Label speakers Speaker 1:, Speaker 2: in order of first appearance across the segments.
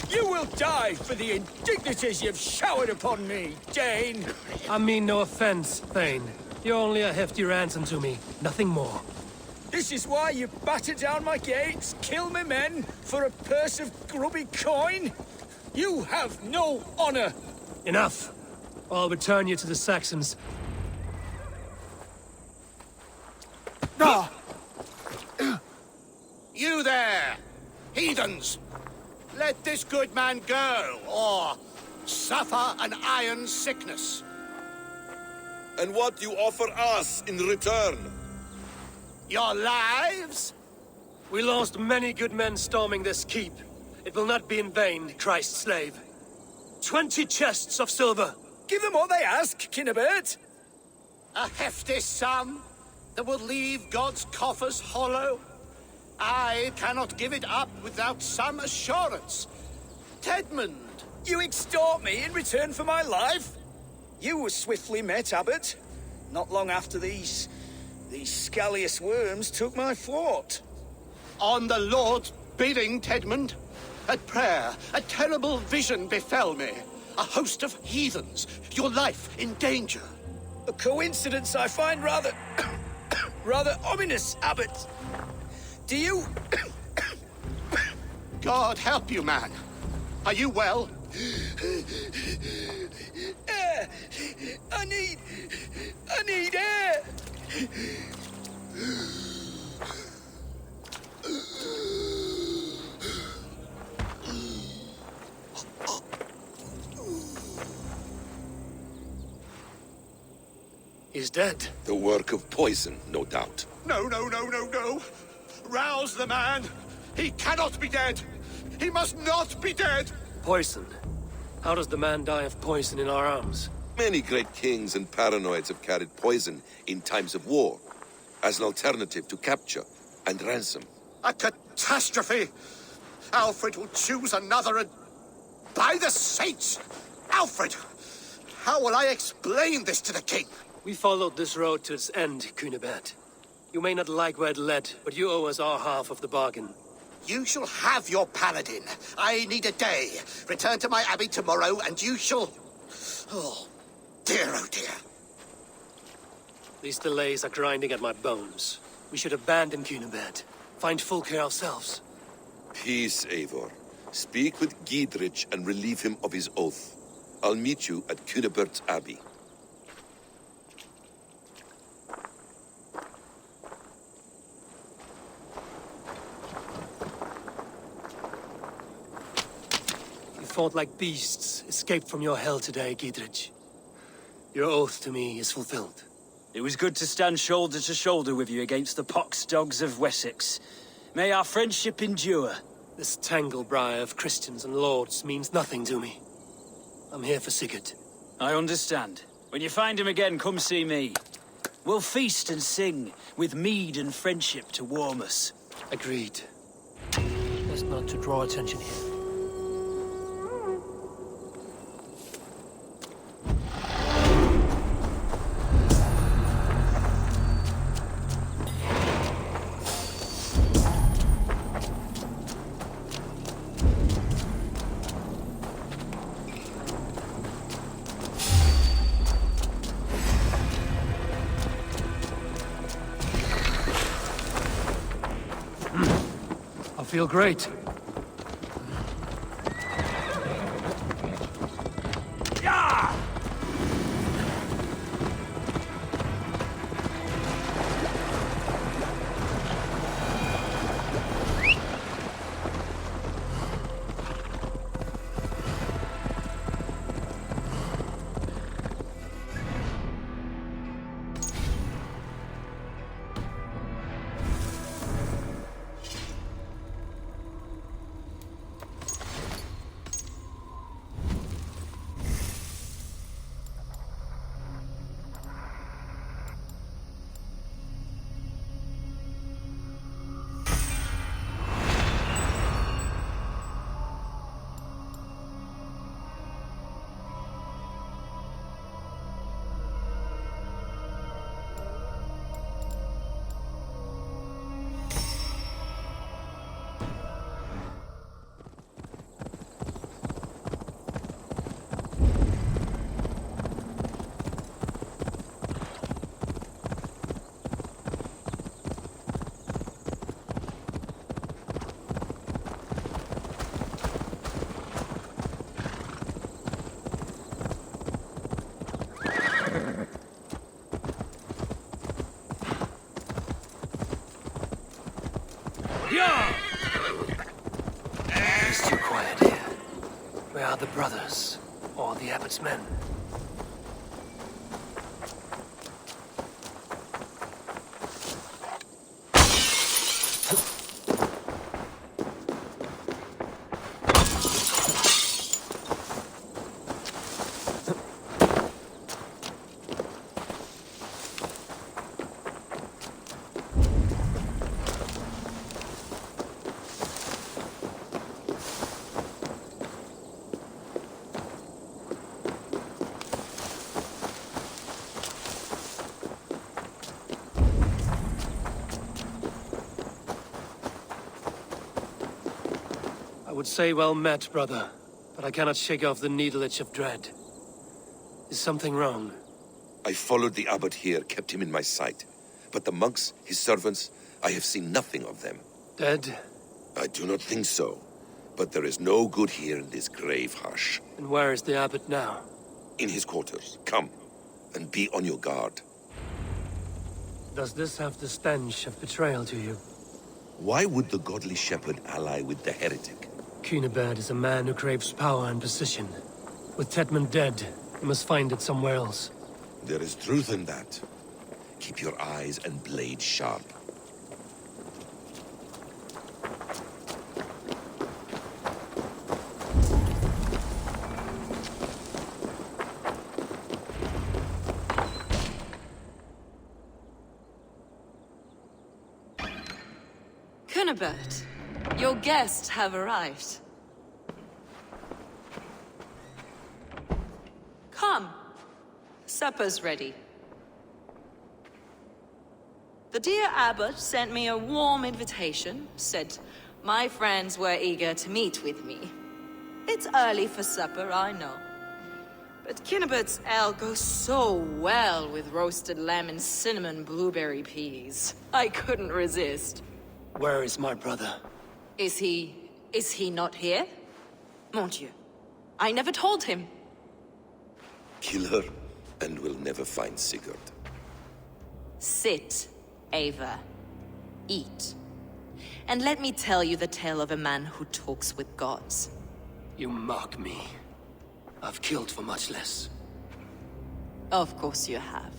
Speaker 1: You will die for the indignities you've showered upon me, Dane!
Speaker 2: I mean no offense, Thane. You're only a hefty ransom to me, nothing more.
Speaker 1: This is why you batter down my gates, kill me men, for a purse of grubby coin? You have no honor!
Speaker 2: Enough! I'll return you to the Saxons.
Speaker 3: Ah! You there! Heathens! Let this good man go, or suffer an iron sickness.
Speaker 4: And what you offer us in return?
Speaker 3: Your lives?
Speaker 2: We lost many good men storming this keep. It will not be in vain, Christ's slave. 20 chests of silver.
Speaker 1: Give them what they ask, Kinnebert.
Speaker 3: A hefty sum that will leave God's coffers hollow? I cannot give it up without some assurance. Tedmund!
Speaker 1: You extort me in return for my life? You were swiftly met, Abbot. Not long after these scallious worms took my fort.
Speaker 3: On the Lord's bidding, Tedmund. At prayer, a terrible vision befell me. A host of heathens, your life in danger.
Speaker 1: A coincidence I find rather... rather ominous, Abbot. Do you...
Speaker 3: God help you, man. Are you well?
Speaker 1: Air! I need air!
Speaker 2: He's dead.
Speaker 4: The work of poison, no doubt.
Speaker 3: No. Rouse the man. He cannot be dead. He must not be dead.
Speaker 2: Poison. How does the man die of poison in our arms?
Speaker 4: Many great kings and paranoids have carried poison in times of war, as an alternative to capture and ransom.
Speaker 3: A catastrophe. Alfred will choose another and... By the saints! Alfred! How will I explain this to the king?
Speaker 2: We followed this road to its end, Cunibert. You may not like where it led, but you owe us our half of the bargain.
Speaker 3: You shall have your paladin. I need a day. Return to my abbey tomorrow, and you shall... Oh dear.
Speaker 2: These delays are grinding at my bones. We should abandon Cunibert. Find Fulke ourselves.
Speaker 4: Peace, Eivor. Speak with Giedrich and relieve him of his oath. I'll meet you at Cunebert's Abbey.
Speaker 2: You fought like beasts, escaped from your hell today, Giedrich. Your oath to me is fulfilled.
Speaker 5: It was good to stand shoulder to shoulder with you against the pox dogs of Wessex. May our friendship endure.
Speaker 2: This tanglebriar of Christians and lords means nothing to me. I'm here for Sigurd.
Speaker 5: I understand. When you find him again, come see me. We'll feast and sing, with mead and friendship to warm us.
Speaker 2: Agreed. Best not to draw attention here. I feel great. Yeah! It's too quiet here. Where are the brothers? Or the abbot's men? I would say well met, brother, but I cannot shake off the needle itch of dread. Is something wrong?
Speaker 4: I followed the abbot here, kept him in my sight. But the monks, his servants, I have seen nothing of them.
Speaker 2: Dead?
Speaker 4: I do not think so. But there is no good here in this grave hush.
Speaker 2: And where is the abbot now?
Speaker 4: In his quarters. Come, and be on your guard.
Speaker 2: Does this have the stench of betrayal to you?
Speaker 4: Why would the godly shepherd ally with the heretic?
Speaker 2: Cunibert is a man who craves power and position. With Tedman dead, he must find it somewhere else.
Speaker 4: There is truth in that. Keep your eyes and blade sharp.
Speaker 6: Cunibert, your guests have arrived. Come. Supper's ready. The dear abbot sent me a warm invitation, said my friends were eager to meet with me. It's early for supper, I know. But Cunibert's ale goes so well with roasted lamb and cinnamon blueberry peas. I couldn't resist.
Speaker 2: Where is my brother?
Speaker 6: Is he not here? Mon Dieu. I never told him.
Speaker 4: Kill her, and we'll never find Sigurd.
Speaker 6: Sit, Ava. Eat. And let me tell you the tale of a man who talks with gods.
Speaker 2: You mock me. I've killed for much less.
Speaker 6: Of course you have.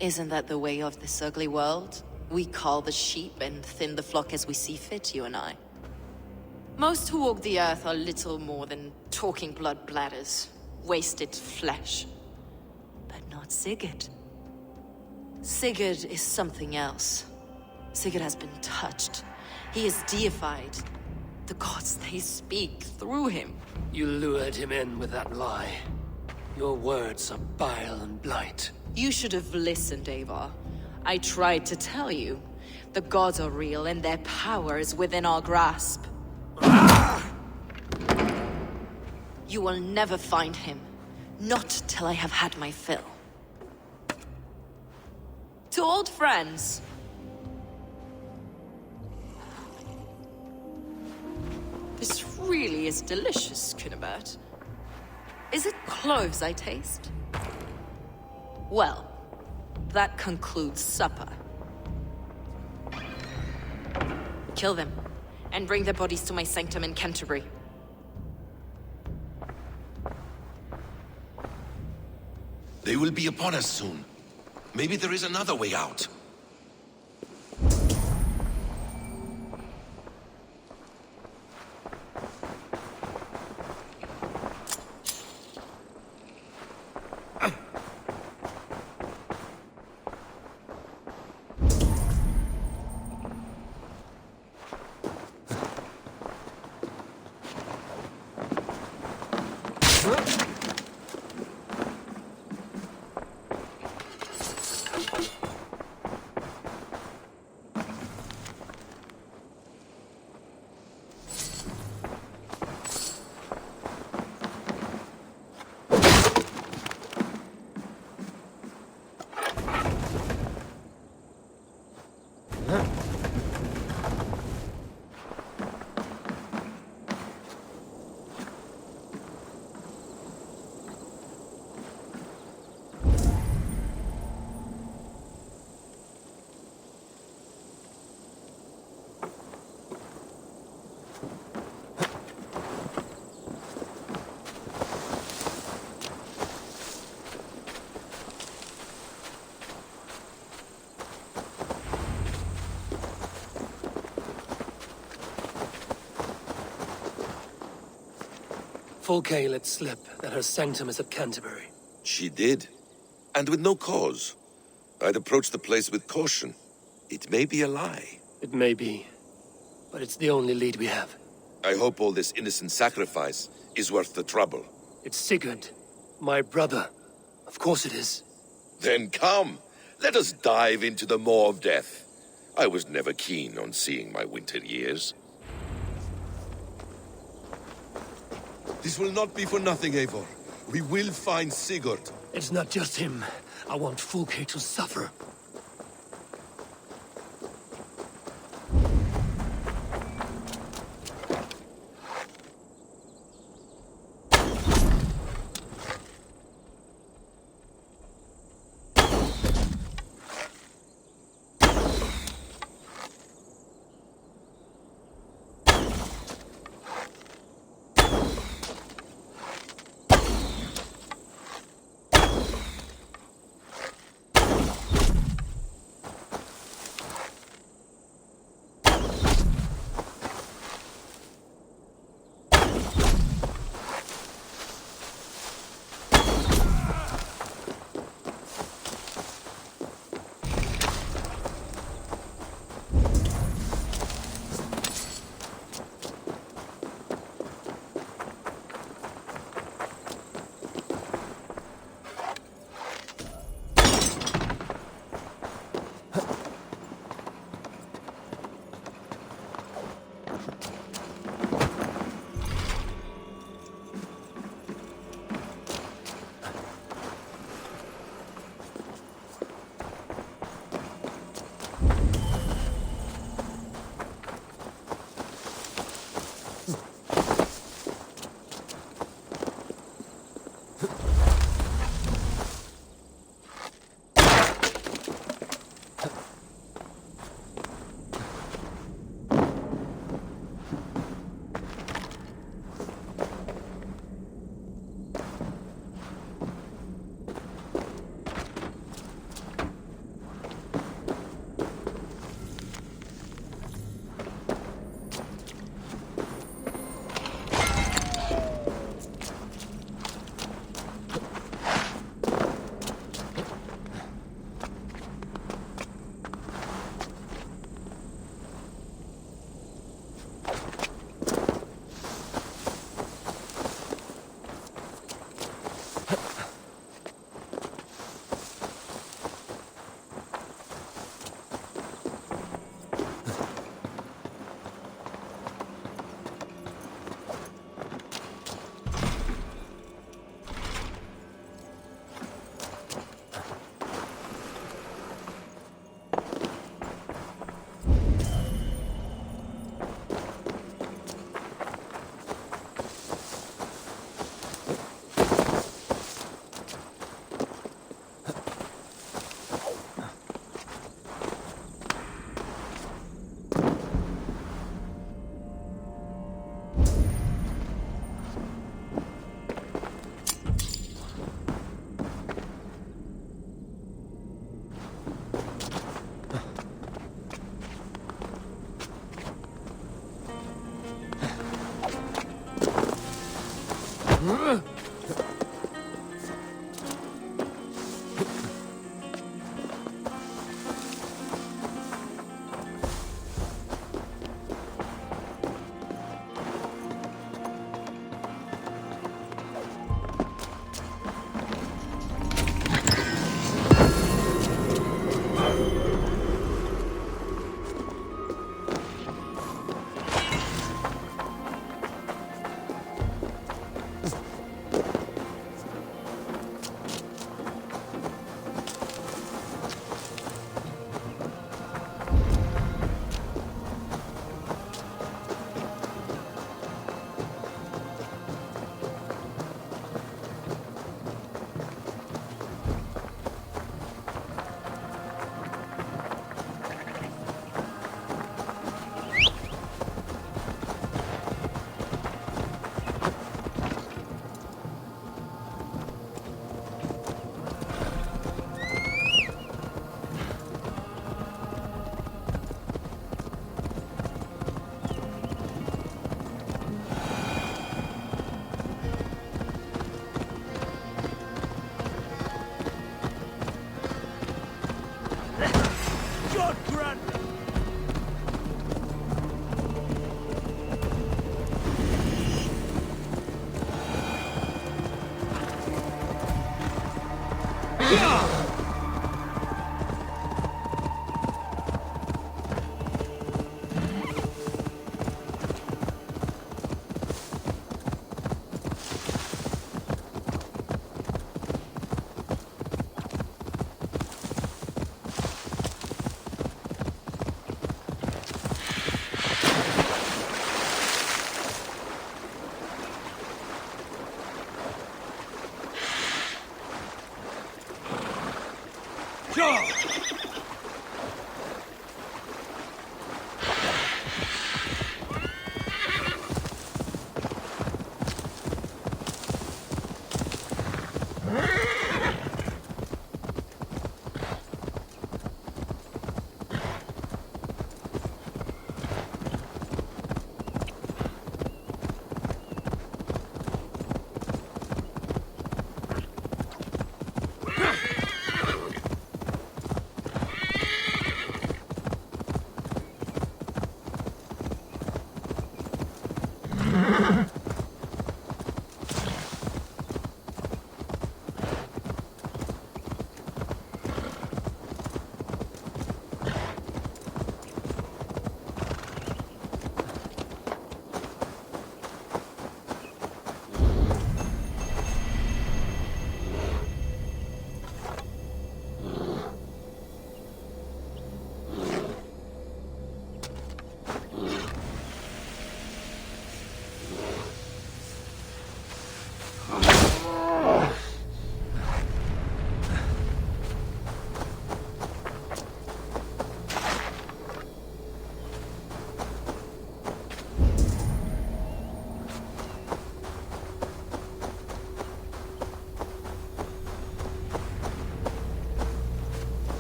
Speaker 6: Isn't that the way of this ugly world? We cull the sheep and thin the flock as we see fit, you and I. Most who walk the earth are little more than talking blood bladders, wasted flesh. But not Sigurd. Sigurd is something else. Sigurd has been touched. He is deified. The gods, they speak through him.
Speaker 2: You lured him in with that lie. Your words are bile and blight.
Speaker 6: You should have listened, Ava. I tried to tell you. The gods are real and their power is within our grasp. You will never find him. Not till I have had my fill. To old friends. This really is delicious, Cunibert. Is it cloves I taste? Well, that concludes supper. Kill them, and bring their bodies to my sanctum in Canterbury.
Speaker 4: They will be upon us soon. Maybe there is another way out.
Speaker 2: Fulke let slip that her sanctum is at Canterbury.
Speaker 4: She did. And with no cause. I'd approach the place with caution. It may be a lie.
Speaker 2: It may be, but it's the only lead we have.
Speaker 4: I hope all this innocent sacrifice is worth the trouble.
Speaker 2: It's Sigurd, my brother. Of course it is.
Speaker 4: Then come, let us dive into the maw of death. I was never keen on seeing my winter years. This will not be for nothing, Eivor. We will find Sigurd.
Speaker 2: It's not just him. I want Fulke to suffer.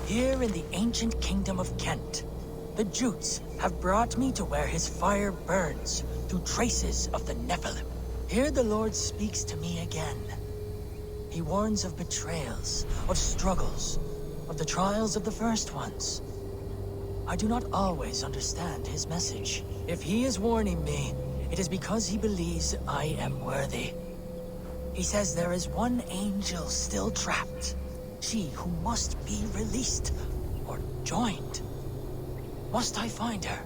Speaker 7: Here in the ancient kingdom of Kent, the Jutes have brought me to where his fire burns through traces of the Nephilim. Here the Lord speaks to me again. He warns of betrayals, of struggles, of the trials of the first ones. I do not always understand his message. If he is warning me, it is because he believes I am worthy. He says there is one angel still trapped. She who must be released, or joined. Must I find her?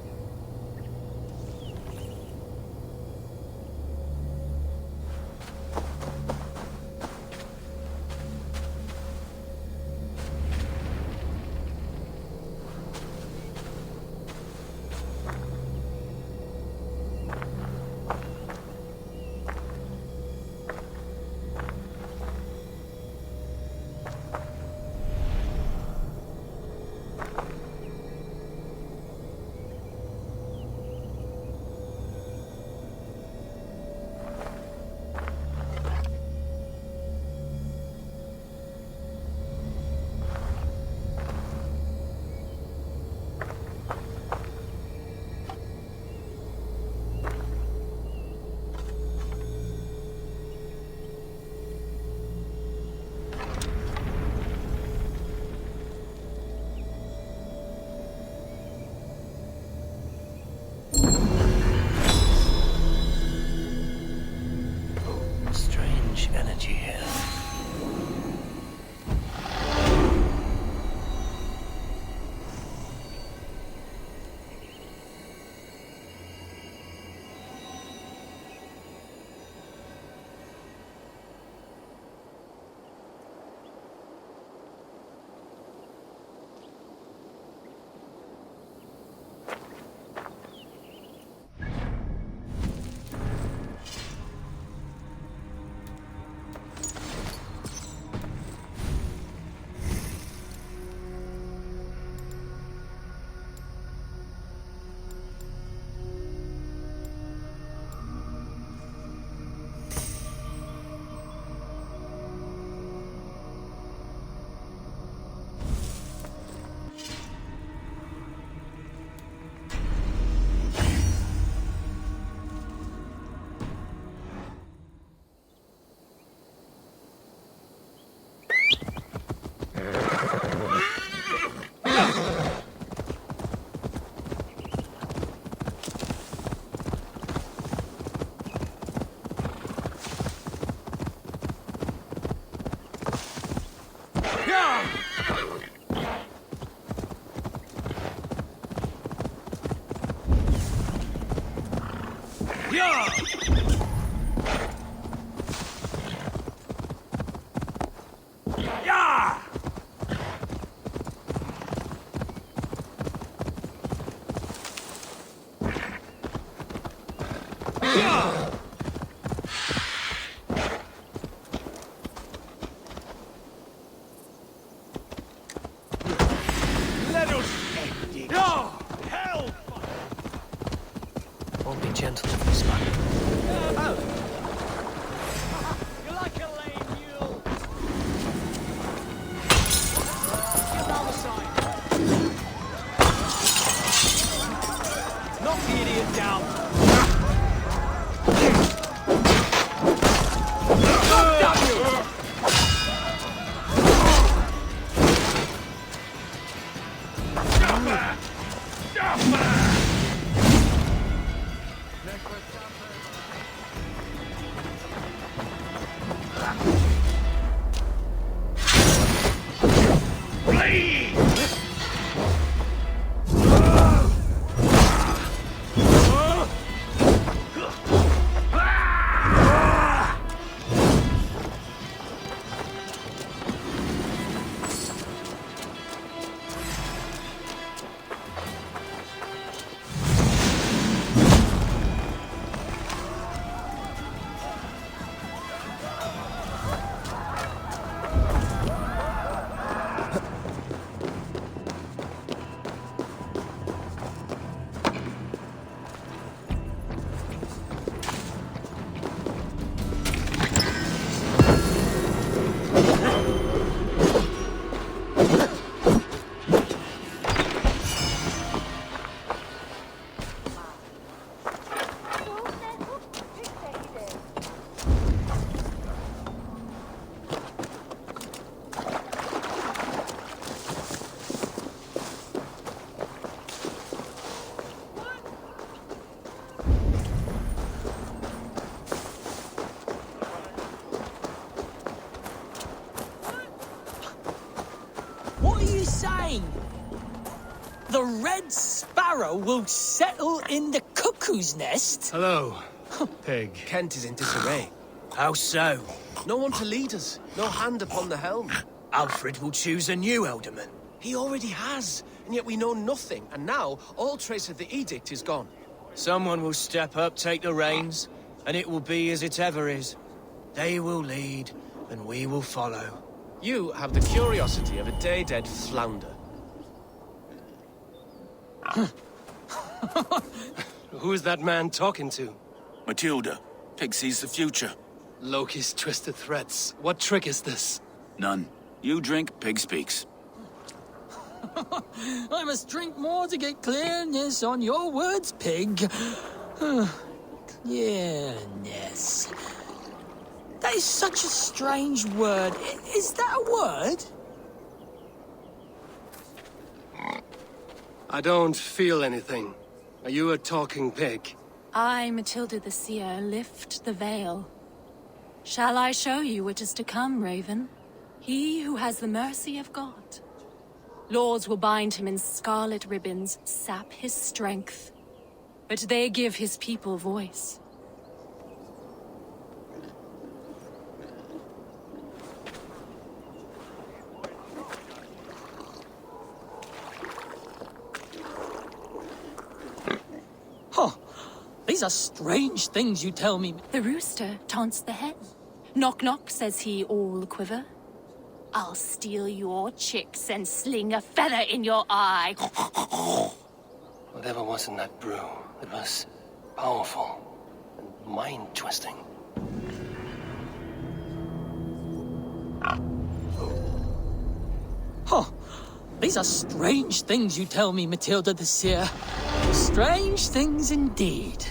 Speaker 1: Let us end it. Hell!
Speaker 2: Won't be gentle with this man.
Speaker 5: You're like a lame mule. Knock the idiot down.
Speaker 7: What are you saying? The Red Sparrow will settle in the cuckoo's nest?
Speaker 2: Hello, pig. Kent is in disarray.
Speaker 5: How so?
Speaker 2: No one to lead us. No hand upon the helm.
Speaker 5: Alfred will choose a new alderman.
Speaker 2: He already has, and yet we know nothing. And now, all trace of the edict is gone.
Speaker 5: Someone will step up, take the reins, and it will be as it ever is. They will lead, and we will follow.
Speaker 2: You have the curiosity of a day-dead flounder. Who is that man talking to?
Speaker 8: Matilda, pig sees the future.
Speaker 2: Loki's twisted threats. What trick is this?
Speaker 8: None. You drink, pig speaks.
Speaker 7: I must drink more to get clearness on your words, pig. Clearness. That is such a strange word. Is that a word?
Speaker 2: I don't feel anything. Are you a talking pig?
Speaker 9: I, Matilda the Seer, lift the veil. Shall I show you what is to come, Raven? He who has the mercy of God. Lords will bind him in scarlet ribbons, sap his strength. But they give his people voice.
Speaker 7: Huh. These are strange things you tell me.
Speaker 9: The rooster taunts the hen. Knock knock, says he, all quiver. I'll steal your chicks and sling a feather in your eye.
Speaker 2: Whatever was in that brew, it was powerful and mind-twisting.
Speaker 7: Huh. These are strange things you tell me, Matilda the Seer. Strange things indeed.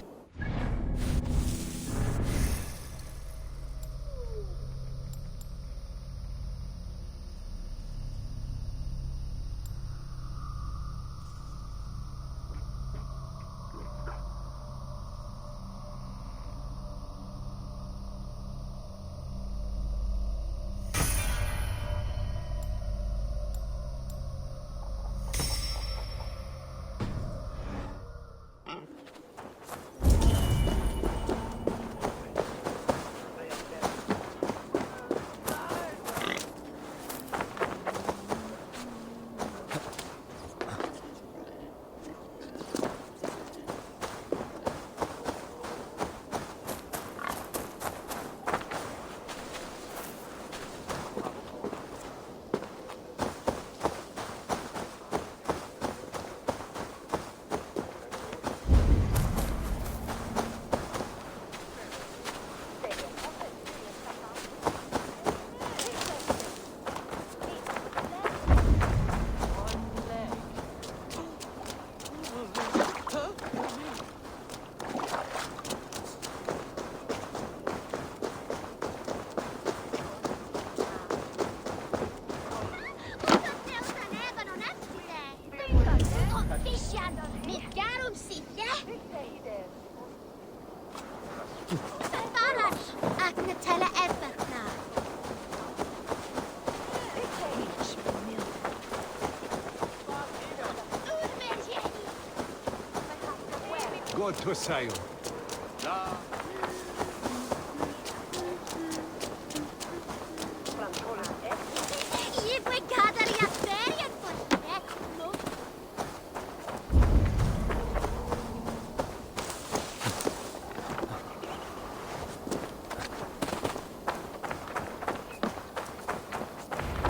Speaker 10: God to sail.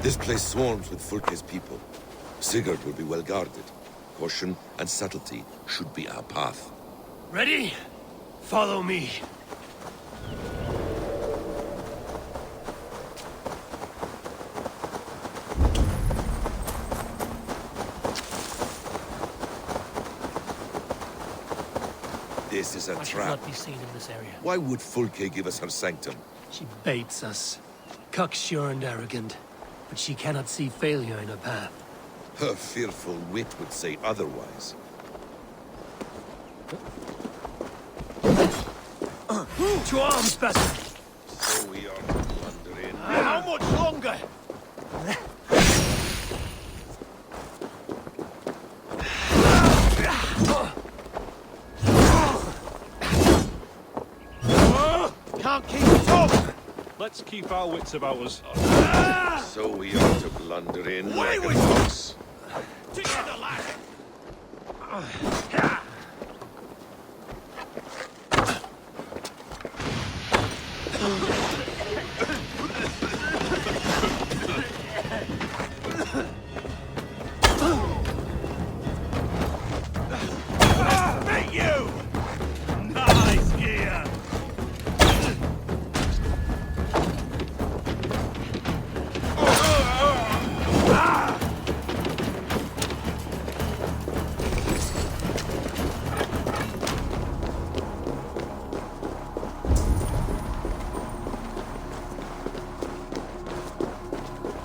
Speaker 4: This place swarms with Fulke's people. Sigurd will be well guarded. Caution and subtlety should be our path.
Speaker 2: Ready? Follow me.
Speaker 4: This is a
Speaker 2: I should
Speaker 4: trap.
Speaker 2: not be seen in this area.
Speaker 4: Why would Fulke give us her sanctum?
Speaker 2: She baits us. Cocksure and arrogant. But she cannot see failure in her path.
Speaker 4: Her fearful wit would say otherwise.
Speaker 2: To arms, bastard!
Speaker 4: So we are plundering.
Speaker 3: How much longer? Can't keep it up!
Speaker 10: Let's keep our wits about us.
Speaker 4: So we are to blunder in like a
Speaker 3: we-
Speaker 4: fox.
Speaker 3: Together, lad! Meet you! Nice gear!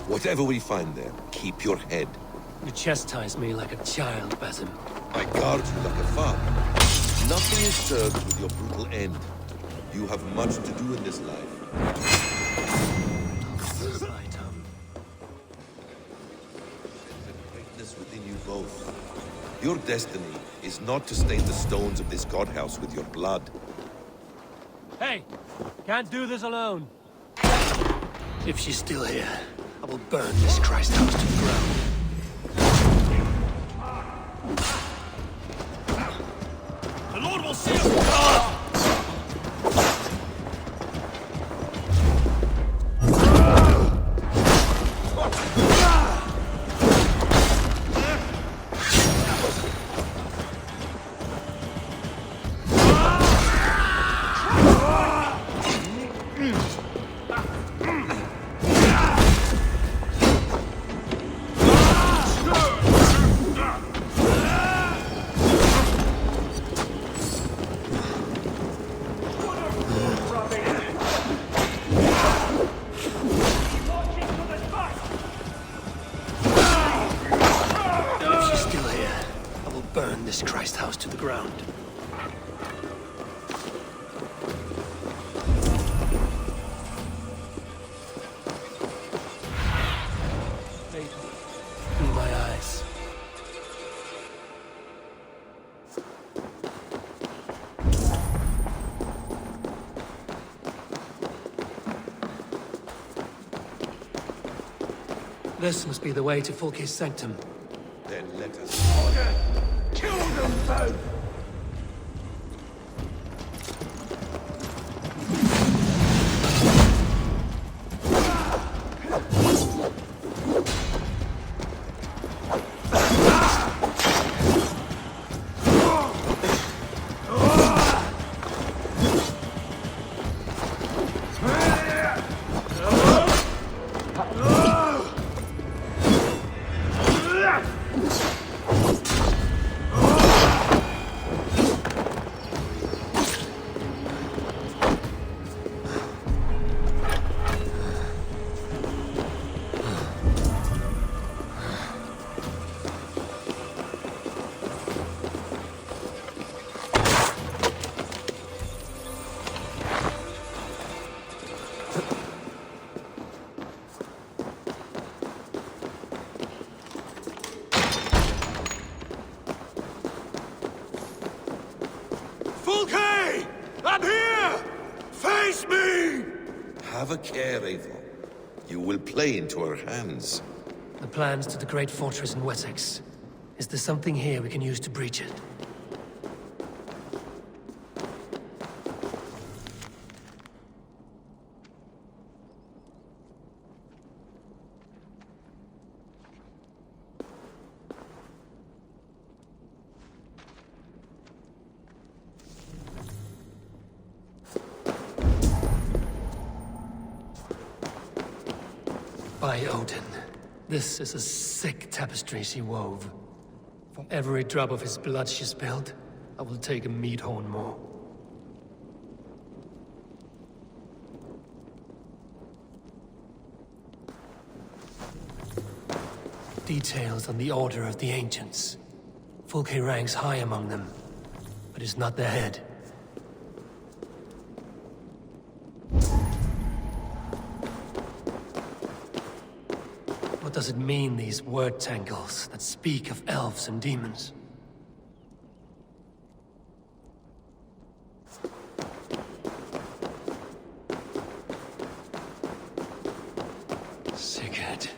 Speaker 4: Whatever we find there, keep your head.
Speaker 2: You chastise me like a child, Basim.
Speaker 4: I guard you like a father. Nothing is served with your brutal end. You have much to do in this life. Greatness within you both. Your destiny is not to stain the stones of this godhouse with your blood.
Speaker 2: Hey! Can't do this alone. If she's still here, I will burn this Christ house to the ground.
Speaker 3: The Lord will see us!
Speaker 2: If she's still here, I will burn this Christ house to the ground. Be my eyes. This must be the way to Fulke's sanctum.
Speaker 4: Then let us...
Speaker 3: Kill them both!
Speaker 4: I'm here! Face me! Have a care, Eivor. You will play into our hands.
Speaker 2: The plans to the great fortress in Wessex. Is there something here we can use to breach it? By Odin, this is a sick tapestry she wove. For every drop of his blood she spilled, I will take a meat horn more. Details on the Order of the Ancients. Fulke ranks high among them, but is not their head. What does it mean, these word tangles that speak of elves and demons? Sigurd.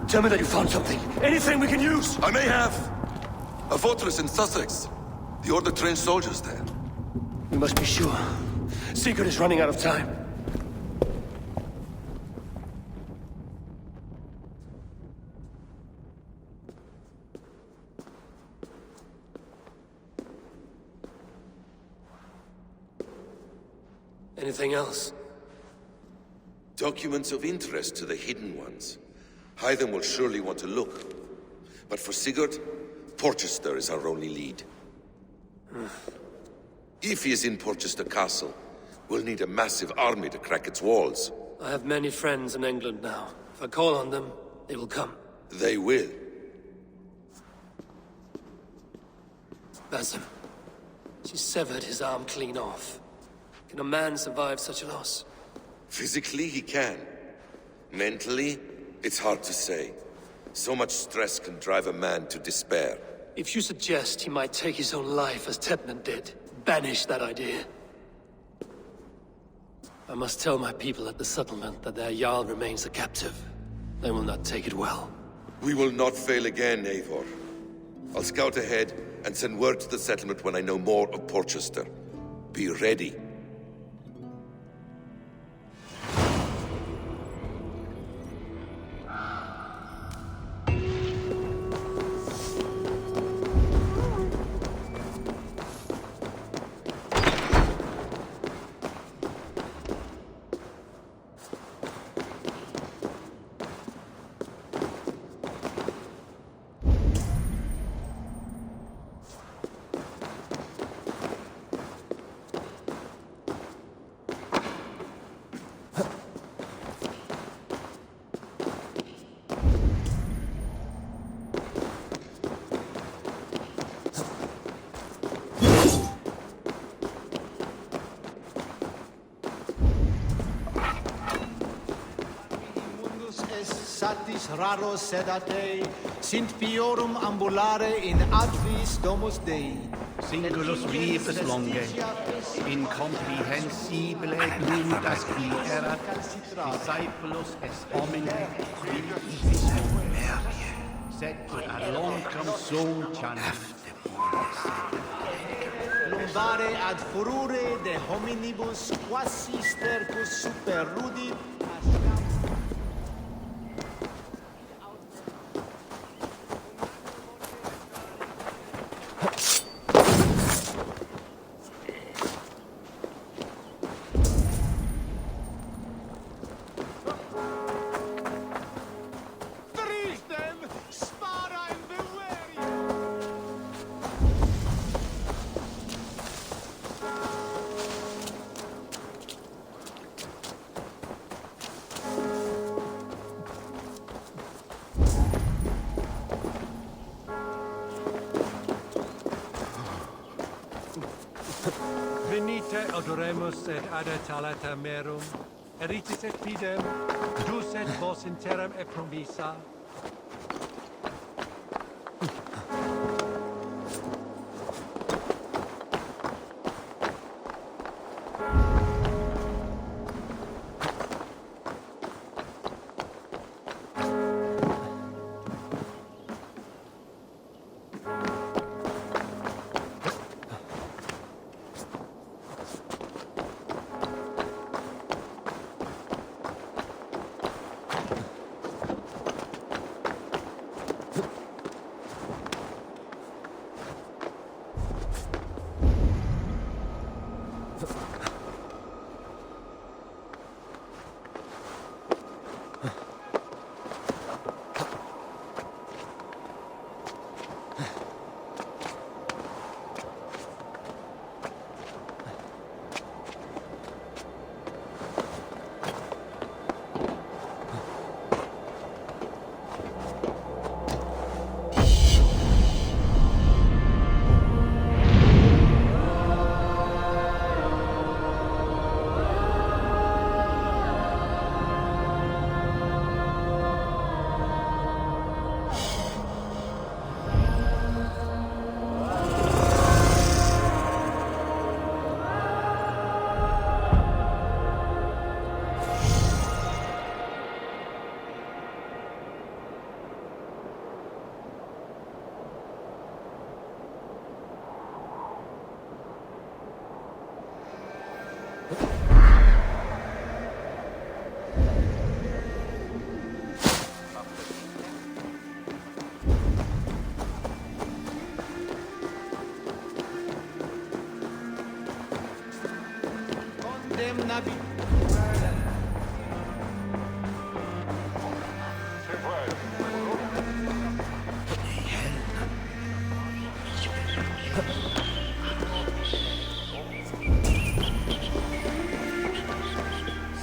Speaker 2: Tell me that you found something. Anything we can use!
Speaker 4: I may have. A fortress in Sussex. The Order trained soldiers there.
Speaker 2: We must be sure. Sigurd is running out of time. Anything else?
Speaker 4: Documents of interest to the Hidden Ones. Hythen will surely want to look. But for Sigurd, Porchester is our only lead. If he is in Porchester Castle, we'll need a massive army to crack its walls.
Speaker 2: I have many friends in England now. If I call on them, they will come.
Speaker 4: They will.
Speaker 2: Basim. She severed his arm clean off. Can a man survive such a loss?
Speaker 4: Physically, he can. Mentally, it's hard to say. So much stress can drive a man to despair.
Speaker 2: If you suggest he might take his own life as Tebnan did, banish that idea. I must tell my people at the settlement that their Jarl remains a captive. They will not take it well.
Speaker 4: We will not fail again, Eivor. I'll scout ahead and send word to the settlement when I know more of Porchester. Be ready.
Speaker 11: Satis raro sedate, sint piorum ambulare in advis domus Dei.
Speaker 12: Singulus vivus longe, incomprehensibile nudas qui erat, discipulus est homine, quid ivismo merie, sed ad lonquam sociam
Speaker 11: Lumbare ad furore de hominibus quasi stercus superrudit,
Speaker 2: Venite adoremus et adetalata merum, eritis et fidem, dus et vos interim e promissa.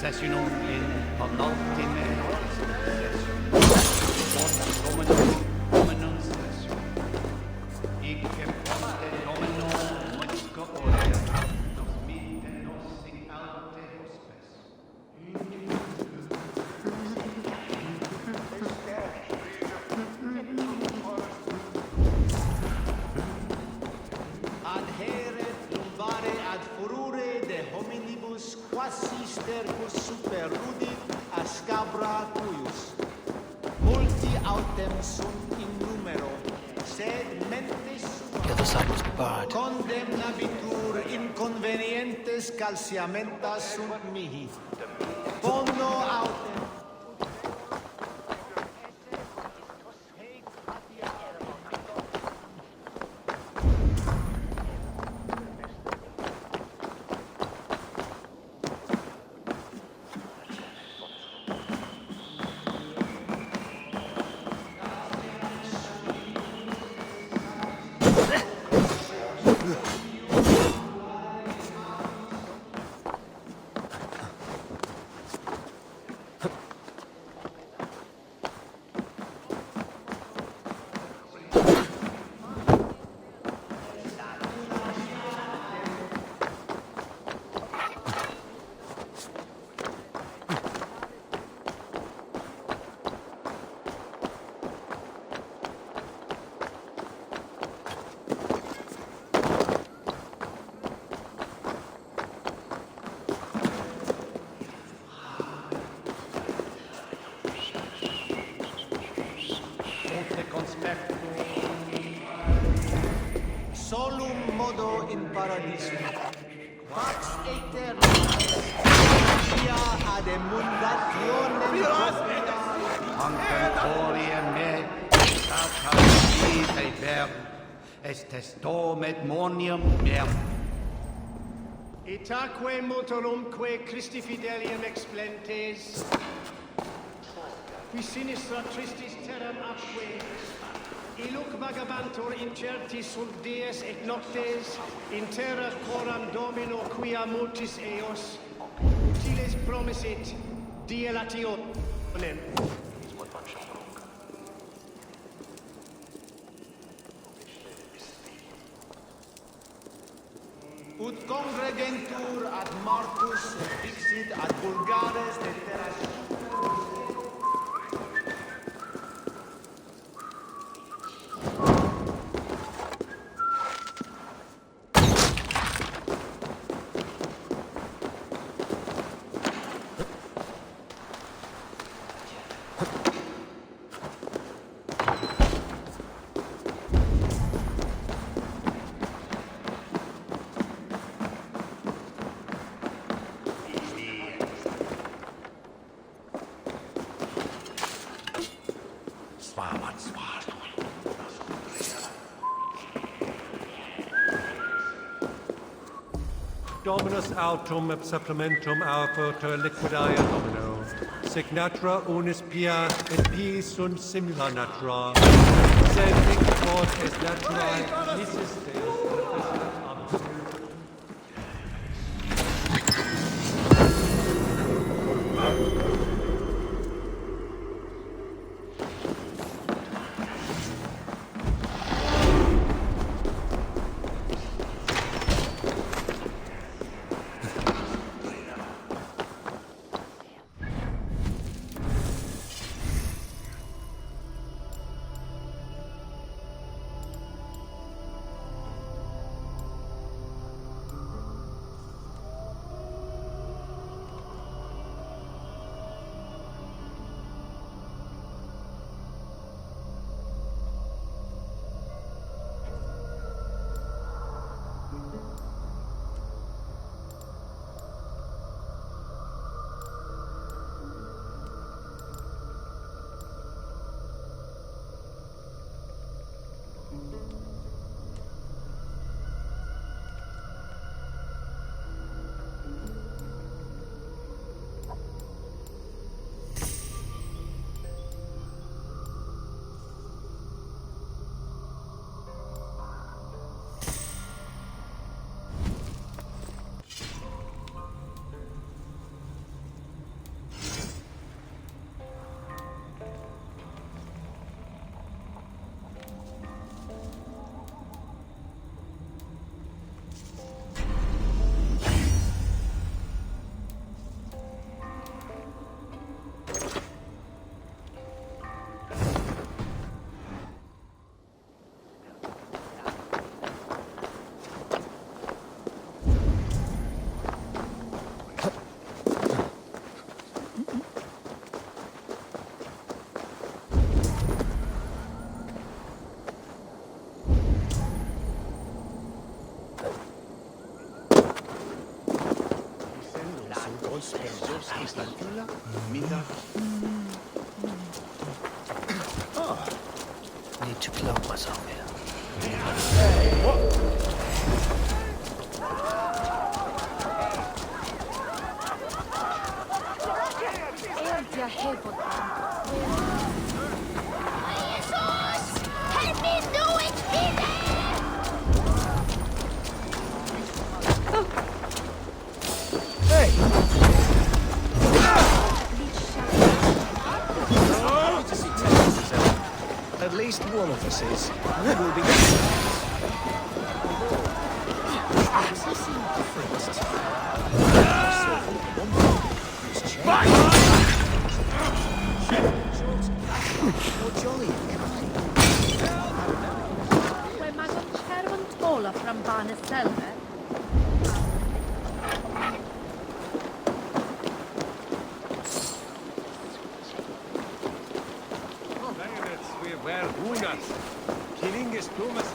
Speaker 12: Sessionum in penultime Dominum session. Icke ponte Domino Monisco Ore, nos mite nos in alte hospes. Adheret lumbare ad furore de hominibus quasi stercus super rudit a scabra cuius. Multi autem sunt in numero, sed mentis
Speaker 2: The other side must be barred.
Speaker 11: condemnabitur inconvenientes calciamentas sunt mihi. Bono autem solum modo in paradisum. Pax aeterna. Via ad emundationem
Speaker 12: Ancantoria me, sacavi ver, estes domet monium mer.
Speaker 13: Itaque motorumque Christi fidelium explentes, qui sinistra tristis terram atque, iluc vagabantur incertis sunt dies et noctes, in terra coram Domino quia multis eos, utiles promisit dielationem.
Speaker 11: Ut congregentur ad Marcus fixit ad vulgares de terras.
Speaker 10: Dominus autum et supplementum alpha liquidae domino. Sic natura unis pia et pii sunt simila natura. Sed hic quod est naturae nisis Deus manifestat omnes.
Speaker 2: Need to clothe myself here.
Speaker 1: At least one of us is. We'll be
Speaker 14: Mae magon czerwon tola from Barnes Selmer.
Speaker 10: Where unas? Killing is Thomas.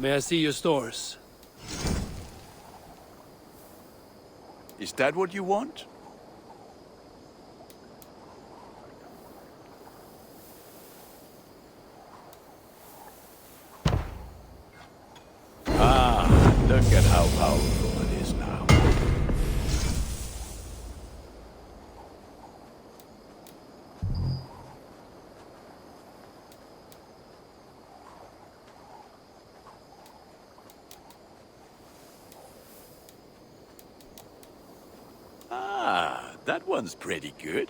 Speaker 2: May I see your stores?
Speaker 8: Is that what you want? Ah, look at how powerful it is now. Ah, that one's pretty good.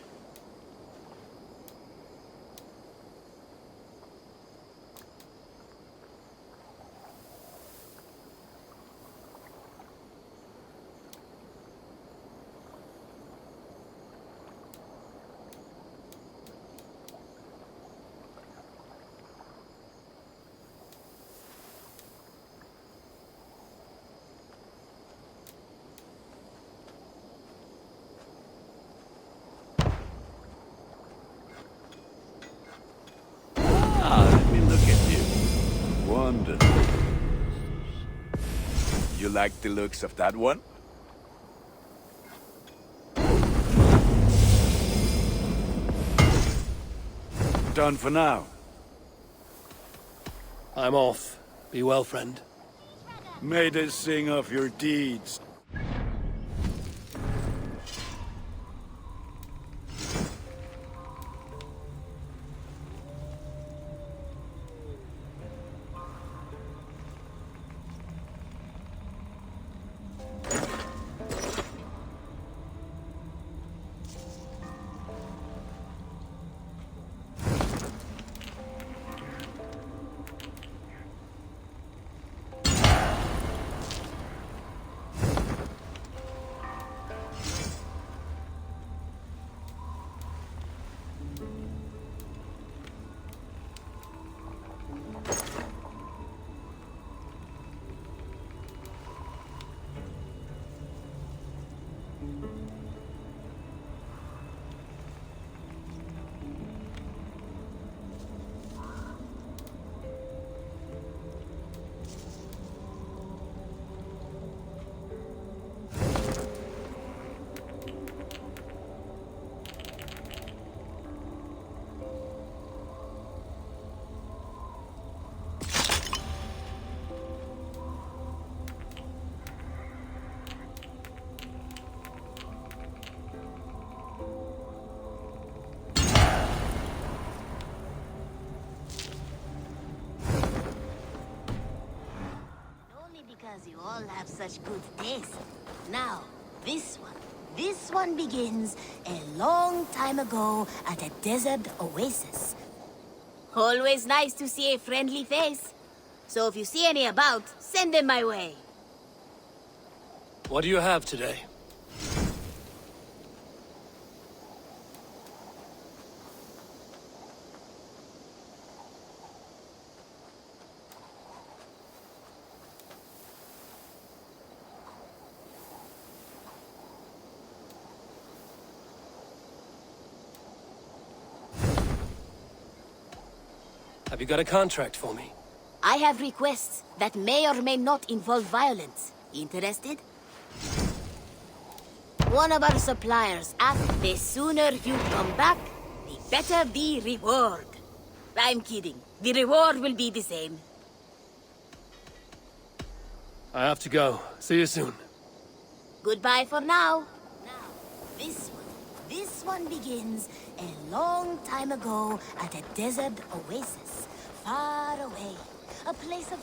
Speaker 8: Let me look at you. Wonderful. You like the looks of that one? Done for now.
Speaker 2: I'm off. Be well, friend.
Speaker 8: May they sing of your deeds.
Speaker 15: Because you all have such good taste. Now, this one begins a long time ago at a desert oasis. Always nice to see a friendly face. So if you see any about, send them my way.
Speaker 2: What do you have today? Have you got a contract for me?
Speaker 15: I have requests that may or may not involve violence. Interested? One of our suppliers asked the sooner you come back, the better the reward. I'm kidding. The reward will be the same.
Speaker 2: I have to go. See you soon.
Speaker 15: Goodbye for now. Now, this one begins a long time ago at a desert oasis, far away. A place of